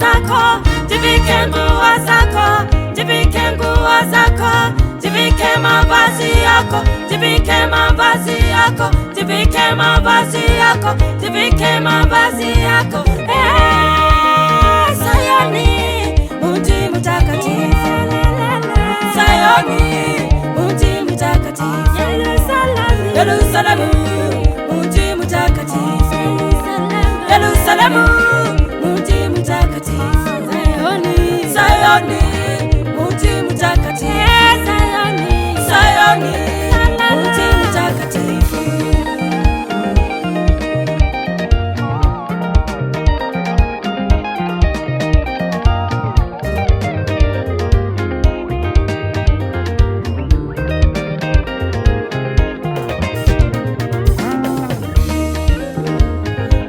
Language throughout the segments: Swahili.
zako, jivike nguo zako, jivike nguo zako, jivike mavazi yako, jivike mavazi yako, jivike mavazi yako, jivike mavazi yako. Sayoni, mji mtakatifu. Sayoni, mji mtakatifu. Yerusalemu, mji mtakatifu. Yerusalemu, mji mtakatifu. Sayoni, Sayoni, mji mtakatifu. Sayoni, Sayoni, mji mtakatifu.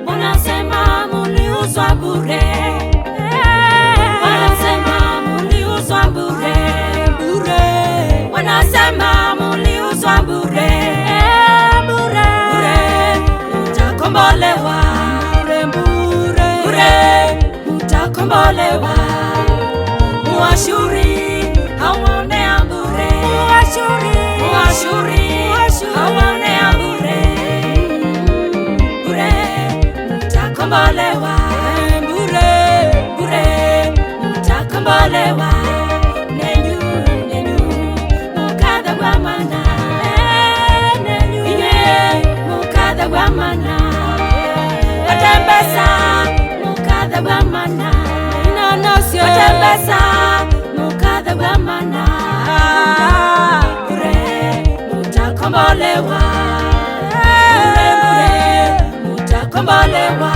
Wanasema muliuzwa bure, wanasema muliuzwa bure, bure, wanasema muliuzwa bure, bure, bure, mtakombolewa bure, bure, bure, mtakombolewa. Muashuri hawaonea bure, muashuri, muashuri hawaonea bure, bure, mtakombolewa bure, bure, mtakombolewa. Nenyu, nenyu, mukadha wa mana, nenyu, inye, mukadha wa mana, watembesa, mukadha wa mana, inanasyo, watembesa, mukadha wa mana, bure, mtakombolewa, bure, bure, mtakombolewa,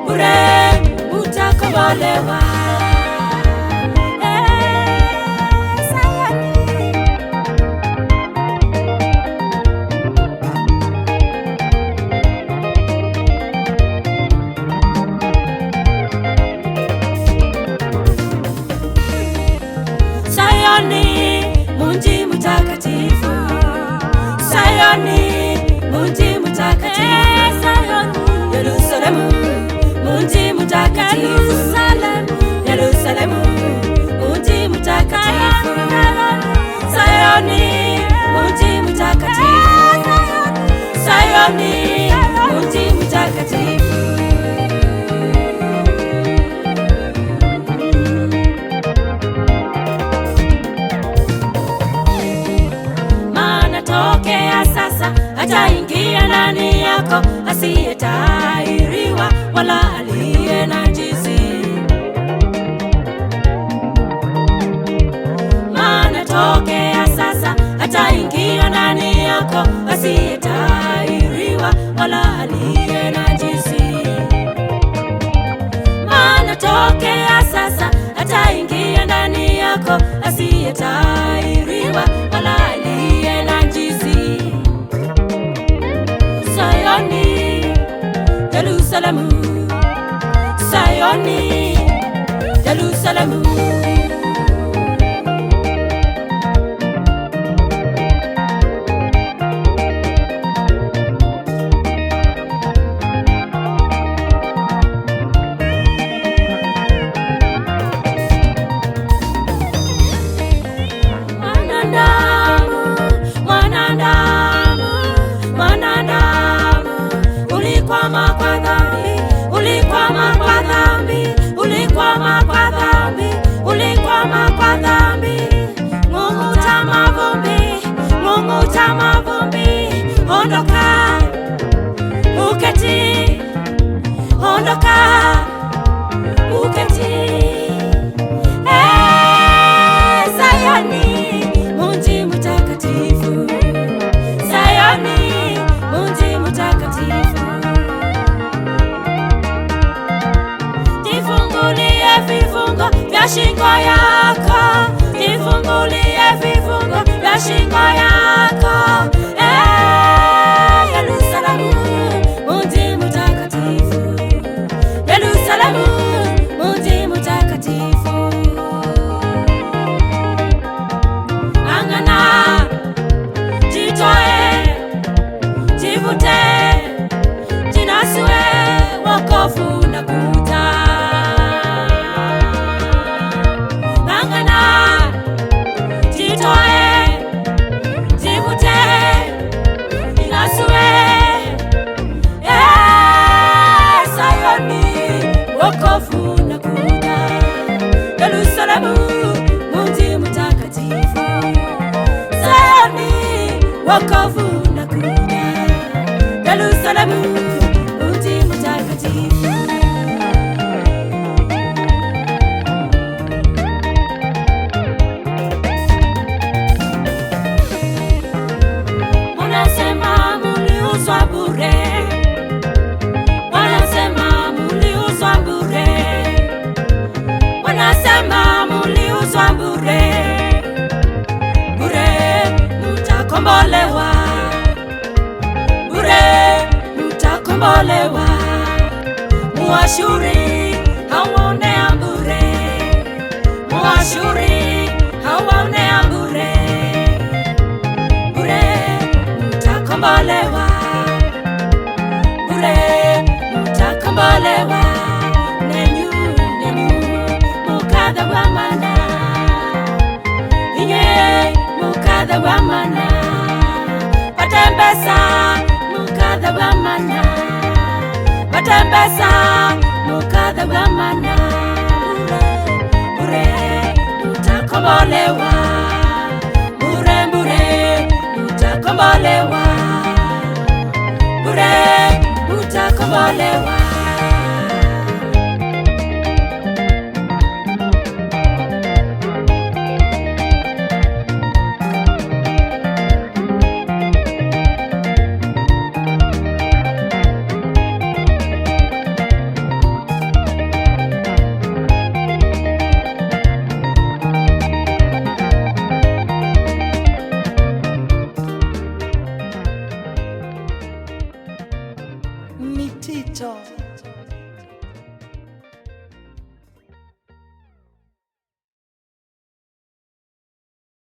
bure, mtakombolewa. Sayoni, mji mtakatifu. Sayoni, mji mtakatifu. Yerusalemu, mji mtakatifu. Yerusalemu, mji mtakatifu. Sayoni, mji mtakatifu. Sayoni, mji mtakatifu. Tokea sasa hataingia ndani yako asiyetahiriwa wala aliye najisi. Maana tokea sasa hataingia ndani yako asiyetahiriwa wala aliye najisi. Maana tokea sasa hataingia ndani yako asiyetahiriwa wala aliye najisi. Sayoni, Yerusalemu, Sayoni, Yerusalemu. Ulikwama kwa dhambi, ulikwama kwa dhambi, ulikwama kwa dhambi, ulikwama kwa dhambi. Ng'ung'uta mavumbi, ng'ung'uta mavumbi, ondoka uketi, ondoka uketi. Sayoni, mji mtakatifu. Sayoni, mji mtakatifu. Jifungulie vifungo vya shingo yako, jifungulie vifungo vya shingo yako. Yerusalemu, mji mtakatifu. Yerusalemu, mji mtakatifu. Angana, jitoe, jivute, jinasue wokovu na kuta. wokovu unakuja. Yerusalemu, mji mtakatifu. Wanasema muliuzwa bure, wanasema muliuzwa bure, wanasema muliuzwa bure. Bure mtakombolewa, bure mtakombolewa. Muashuri hawaonea bure, muashuri hawaonea bure. Bure mtakombolewa, bure mtakombolewa. Nenyu mukadha wa mana, inye mukadha wa mana. Batembesa mukadha wa mana, batembesa mukadha wa mana. Bure mtakombolewa, bure mtakombolewa, bure mtakombolewa.